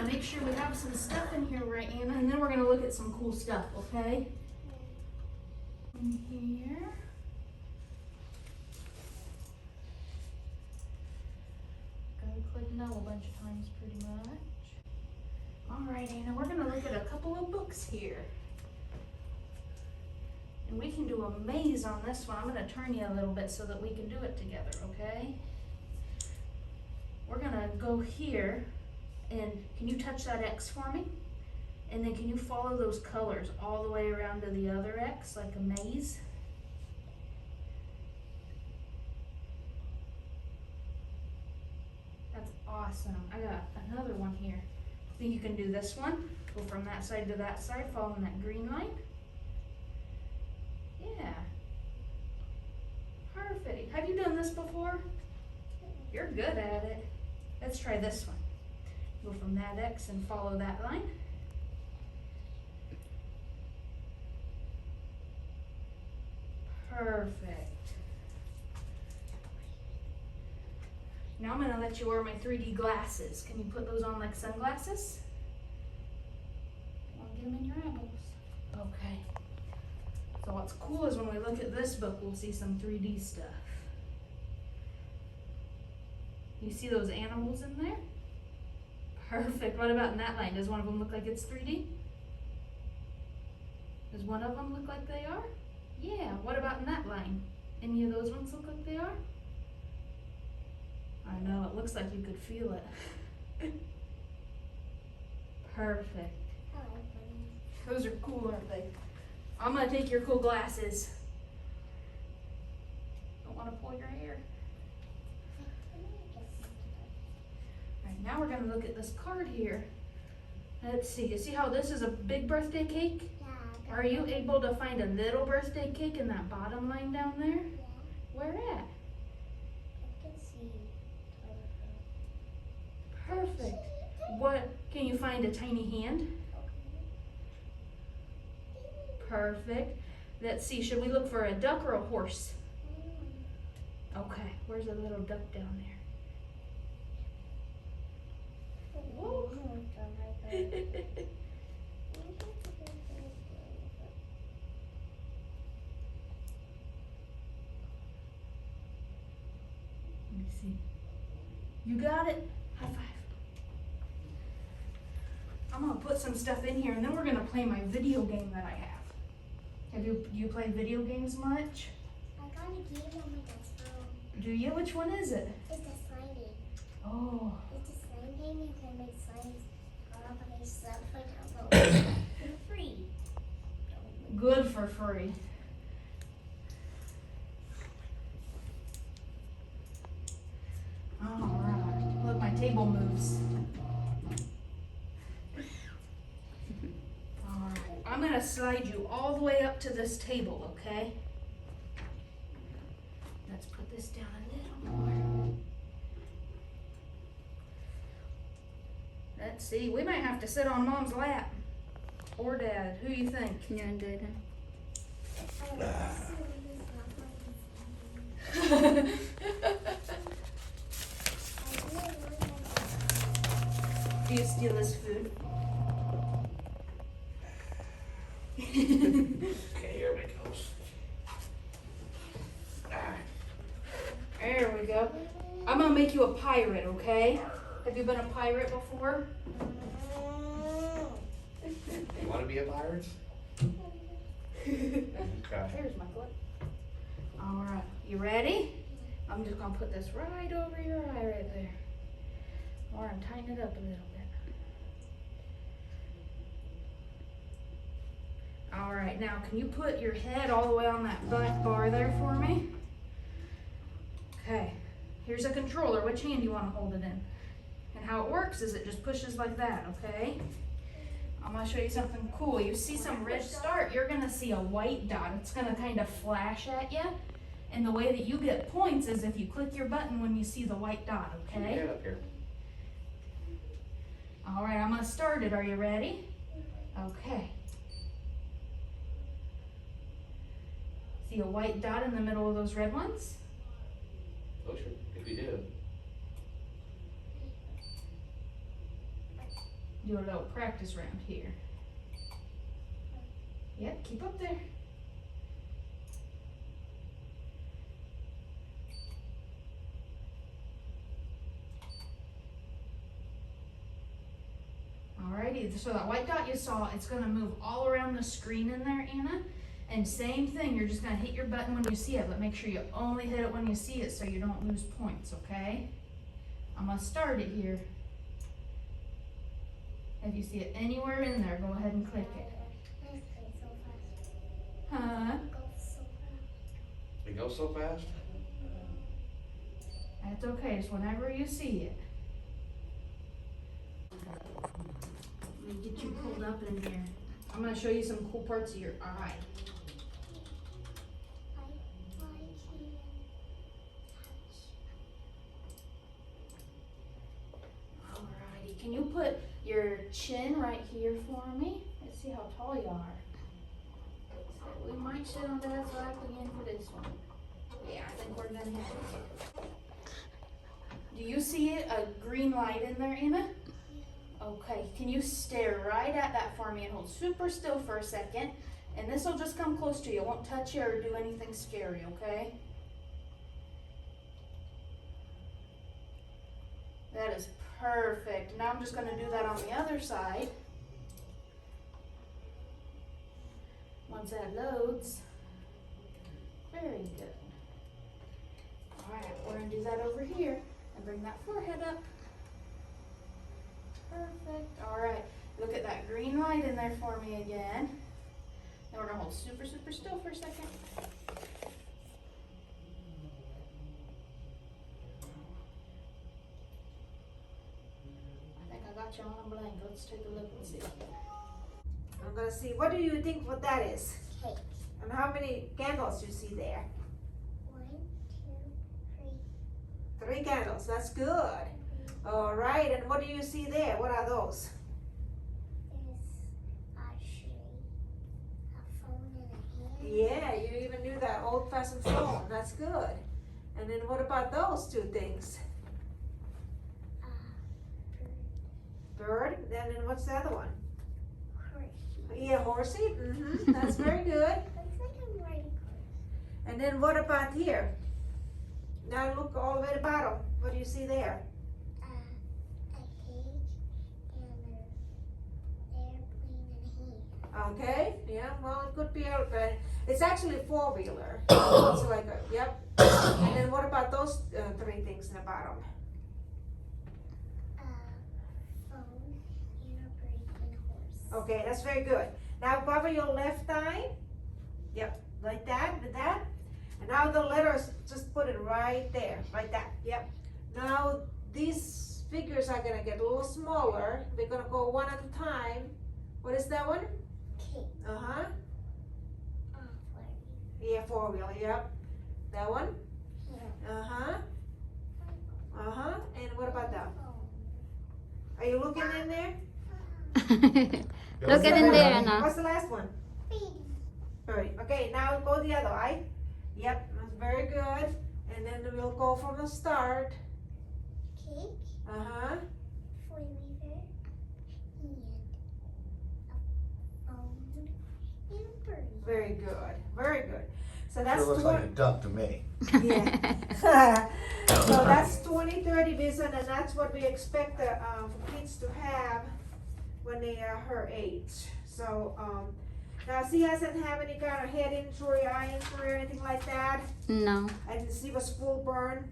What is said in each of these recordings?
gonna make sure we have some stuff in here, right, Anna? And then we're gonna look at some cool stuff, okay? In here. Gotta click no a bunch of times pretty much. All right, Anna, we're gonna look at a couple of books here. And we can do a maze on this one. I'm gonna turn you a little bit so that we can do it together, okay? We're gonna go here, and can you touch that X for me? And then can you follow those colors all the way around to the other X, like a maze? That's awesome. I got another one here. Think you can do this one? Go from that side to that side, following that green line. Yeah. Perfect. Have you done this before? You're good at it. Let's try this one. Go from that X and follow that line. Perfect. Now I'm going to let you wear my 3D glasses. Can you put those on like sunglasses? Want to get them in your eyeballs. Okay. So what's cool is when we look at this book, we'll see some 3D stuff. You see those animals in there? Perfect. What about in that line? Does one of them look like it's 3D? Does one of them look like they are? Yeah. What about in that line? Any of those ones look like they are? I know, it looks like you could feel it. Perfect. Those are cool, aren't they? I'm gonna take your cool glasses. Don't want to pull your hair. Alright, now we're gonna look at this card here. Let's see, you see how this is a big birthday cake? Yeah. Are you able to find a little birthday cake in that bottom line down there? Yeah. Where at? I can see. Perfect. What, can you find a tiny hand? Perfect. Let's see, should we look for a duck or a horse? Okay, where's a little duck down there? Whoa. Let me see. You got it? High five. I'm gonna put some stuff in here and then we're gonna play my video game that I have. Do you play video games much? I got a game on my dad's phone. Do you? Which one is it? It's a slime game. Oh. It's a slime game. You can make slimes all up on stuff like that. For free. Good for free. Alright. Look, my table moves. Alright. I'm gonna slide you all the way up to this table, okay? Let's put this down a little more. Let's see. We might have to sit on Mom's lap. Or Dad. Who you think? You want to do it? Do you steal his food? Okay, here we go. There we go. I'm gonna make you a pirate, okay? Have you been a pirate before? You want to be a pirate? Okay. Here's my foot. Alright, you ready? I'm just gonna put this right over your eye right there. Or I'm tying it up a little bit. Alright, now can you put your head all the way on that black bar there for me? Okay, here's a controller. Which hand do you want to hold it in? And how it works is it just pushes like that, okay? I'm gonna show you something cool. You see some red start, you're gonna see a white dot. It's gonna kind of flash at you. And the way that you get points is if you click your button when you see the white dot, okay? Get up here. All right, I'm gonna start it. Are you ready? Okay. See a white dot in the middle of those red ones? Oh, sure. If you do. do a little practice round here. Yep, keep up there. Alrighty, so that white dot you saw, it's gonna move all around the screen in there, Anna. And same thing, you're just gonna hit your button when you see it, but make sure you only hit it when you see it so you don't lose points, okay? I'm gonna start it here. If you see it anywhere in there, go ahead and click it. Let's play so fast. Huh? Go so fast. It goes so fast? That's okay, just whenever you see it. Let me get you pulled up in here. I'm gonna show you some cool parts of your eye. I can't touch. Alrighty, can you put your chin right here for me? Let's see how tall you are. So we might sit on Dad's lap again for this one. Yeah, I think we're gonna have it. Do you see a green light in there, Anna? Okay, can you stare right at that for me and hold super still for a second? And this will just come close to you. It won't touch you or do anything scary, okay? That is perfect. Now I'm just gonna do that on the other side. Once that loads. Very good. Alright, we're gonna do that over here and bring that forehead up. Perfect. Alright, look at that green light in there for me again. Then we're gonna hold super, super still for a second. I think I got you on a blank. Let's take a look and see. I'm gonna see, what do you think what that is? Cake. And how many candles you see there? 1, 2, 3. 3 candles, that's good. All right, and what do you see there? What are those? There's actually a phone in a hand. Yeah, you even knew that old-fashioned phone, that's good. And then what about those 2 things? Bird, and then what's the other one? Horse. Yeah, horsey, that's very good. Looks like I'm riding horse. And then what about here? Now look all the way to the bottom, what do you see there? A cage and an airplane in a hand. Okay, yeah, well, it could be a, it's actually a 4-wheeler. It's like a, yep. And then what about those 3 things in the bottom? Phone and a bird and a horse. Okay, that's very good. Now cover your left eye. Yep, like that, with that. And now the letters, just put it right there, like that, yep. Now these figures are gonna get a little smaller. We're gonna go one at a time. What is that one? Cake. Uh-huh. Flurry. Yeah, 4-wheeler, yep. That one? Here. Uh-huh. Uh-huh. And what about that? Phone. Are you looking in there? Look at in there, Anna. What's the last one? Baby. Right. Okay, now go the other eye. Yep, that's very good. And then we'll go from the start. Cake. Uh-huh. 4-wheeler. And a phone and a bird. Very good. Very good. So that's Sure looks like a duck to me. yeah. So that's 20-30 vision, and that's what we expect the kids to have when they are her age. So now she hasn't have any kind of head injury, eye injury, or anything like that. No. And she was full burn,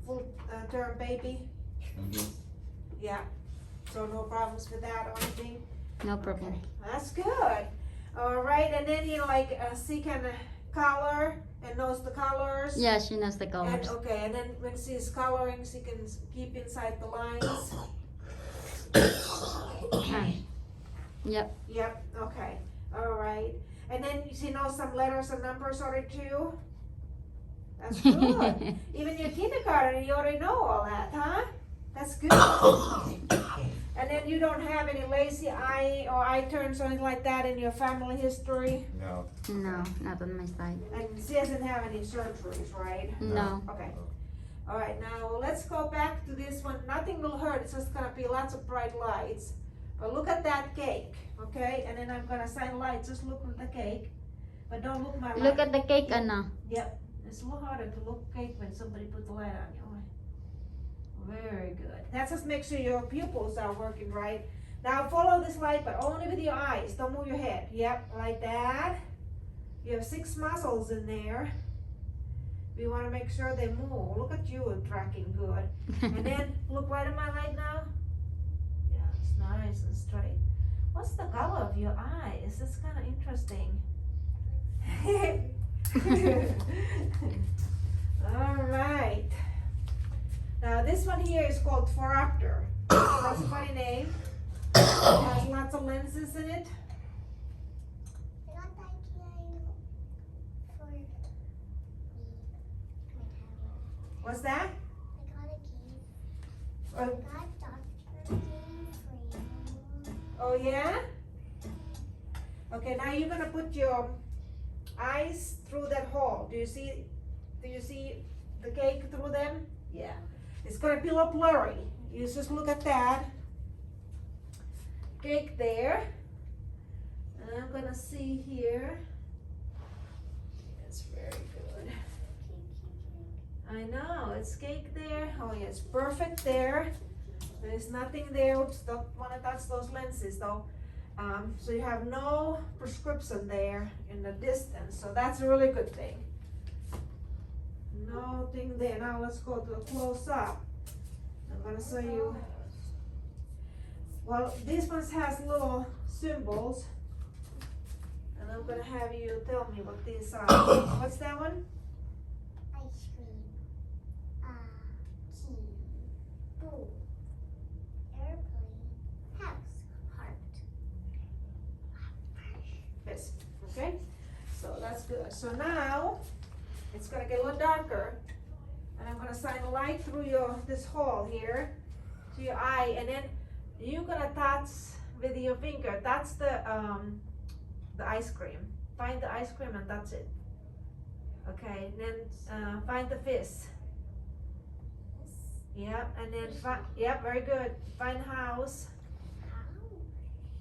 full term baby. Mhm. Yeah. So no problems with that or anything. No problem. That's good. All right, and then she can color and knows the colors. Yeah, she knows the And, colors. okay, and then when she's coloring, she can keep inside the lines. Yep. Yep. Okay. All right. And then she knows some letters and numbers already too. That's good. Even your kindergarten, you already know all that, huh? That's good. And then you don't have any lazy eye or eye turns or anything like that in your family history. No. No, not on my side. And she doesn't have any surgeries, right? No. Okay. All right, now let's go back to this one. Nothing will hurt. It's just gonna be lots of bright lights. But look at that cake, okay? And then I'm gonna shine light, just look at the cake. But don't look my light. Look at the cake, Anna. Yep, it's a little harder to look cake when somebody put the light on you. Very good. That's just make sure your pupils are working right. Now follow this light, but only with your eyes. Don't move your head. Yep, like that. You have 6 muscles in there. We want to make sure they move. Look at you tracking good. And then look right at my light now. Yeah, it's nice and straight. What's the color of your eyes? It's kind of interesting. All right. Now this one here is called Phoropter. That's a funny name. It has lots of lenses in it. I got that key for me. What's that? I got a key. Oh, I got doctor key for you. oh yeah? Okay, now you're gonna put your eyes through that hole. Do you see the cake through them? Yeah. It's gonna be a little blurry. You just look at that cake there. And I'm gonna see here. It's very good. I know, it's cake there. Oh yeah, it's perfect there. There's nothing there. Oops, don't wanna touch those lenses though. So you have no prescription there in the distance, so that's a really good thing. Nothing there. Now let's go to a close up. I'm gonna show you. Well, this one has little symbols, and I'm gonna have you tell me what these are. What's that one? Ice cream. Key. Boo. Airplane. House. Heart. Yes. Okay. So that's good. So now it's gonna get a little darker, and I'm gonna shine a light through this hole here to your eye, and then you're gonna touch with your finger. Touch the ice cream. Find the ice cream and touch it. Okay. And then find the fish. Yep. And then yep. Very good. Find the house.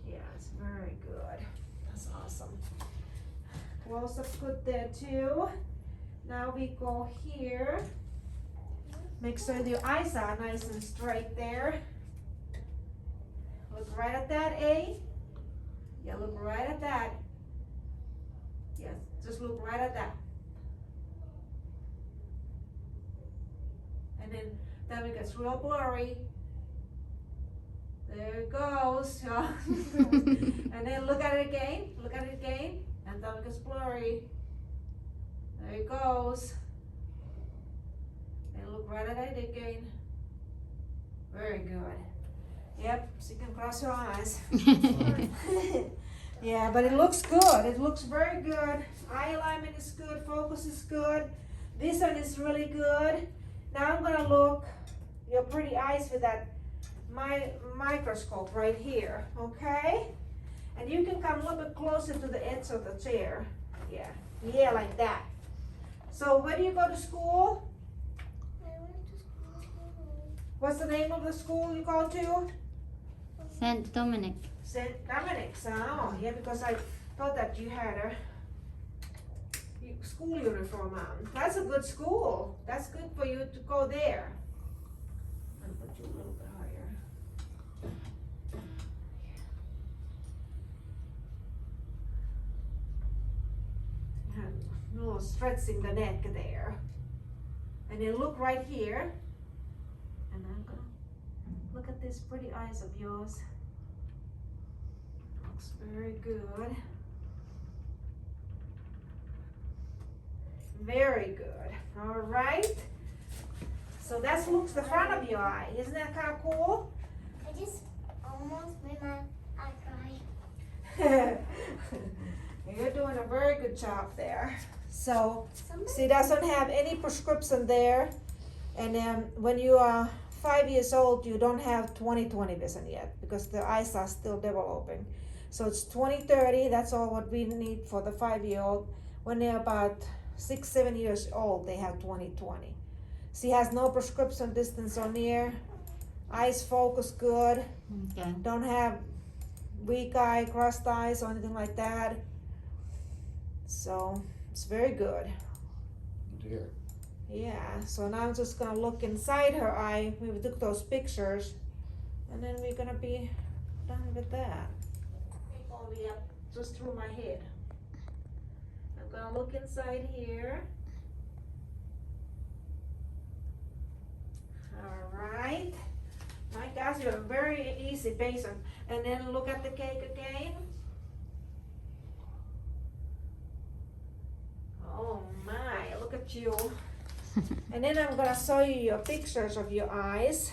Yeah, it's very good. That's awesome. Close up good there too. Now we go here. Make sure your eyes are nice and straight there. Look right at that A. Yeah, look right at that. Yes, just look right at that. And then it gets real blurry. There it goes. And then look at it again. Look at it again. And then it gets blurry. There it goes. And look right at it again. Very good. Yep, so you can cross your eyes. Yeah, but it looks good. It looks very good. Eye alignment is good. Focus is good. This one is really good. Now I'm gonna look your pretty eyes with that microscope right here, okay? And you can come a little bit closer to the edge of the chair. Yeah, like that. So where do you go to school? I went to school. What's the name of the school you go to? Saint Dominic. St. Dominic's. Oh, yeah, because I thought that you had a school uniform on. That's a good school. That's good for you to go there. I'm gonna put you a little bit higher. And a little stretching the neck there. And then look right here. And I'm gonna look at these pretty eyes of yours. Looks very good. Very good. All right. So that looks the front of your eye. Isn't that kind of cool? I just almost made my eye cry. You're doing a very good job there. So, Somebody see, doesn't have any prescription there. And then when you are 5 years old, you don't have 20/20 vision yet because the eyes are still developing. So it's 20/30. That's all what we need for the 5-year-old. When they're about 6, 7 years old, they have 20/20. She has no prescription distance or near. Eyes focus good. Okay. Don't have weak eye, crossed eyes, or anything like that. So it's very good. Dear. Yeah, so now I'm just gonna look inside her eye. We took those pictures, and then we're gonna be done with that. All the way up just through my head. I'm gonna look inside here. Alright. My gosh, you're a very easy patient. And then look at the cake again. Oh my, look at you. And then I'm gonna show you your pictures of your eyes.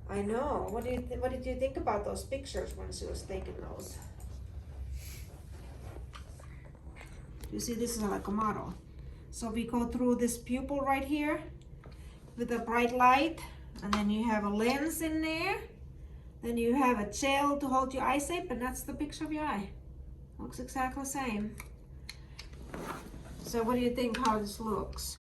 I know. What did you think about those pictures when she was taking those? You see, this is like a model. So we go through this pupil right here with a bright light, and then you have a lens in there. Then you have a gel to hold your eye shape, and that's the picture of your eye. Looks exactly the same. So what do you think how this looks?